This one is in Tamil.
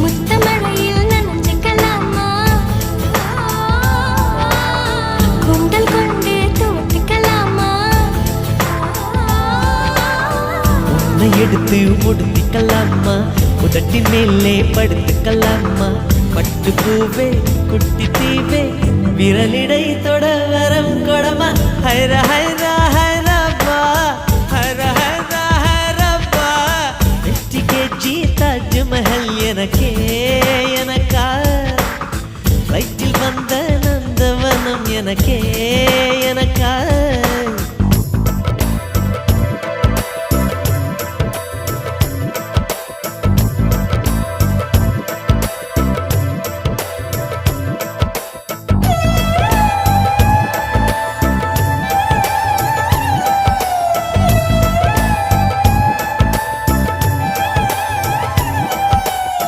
முத்தமழையில் நனைஞ்சுக்கலாமா? குண்டல் கொண்டு தூத்திக்கலாமா? உன்னை எடுத்து முடித்துக்கலாமா? உதட்டி மேலே படுத்துக்கலாமா? பட்டு பூவே குட்டி தீவே விரலிடை தொட வரம் கொடமா? ஹைர ஹைரா ஹைரப்பா ஹைர ஹைரா ஹைரப்பா வெற்றி கேஜி தாஜ்மஹல் எனக்கே எனக்கா வயிற்றில் வந்த நந்தவனம் எனக்கே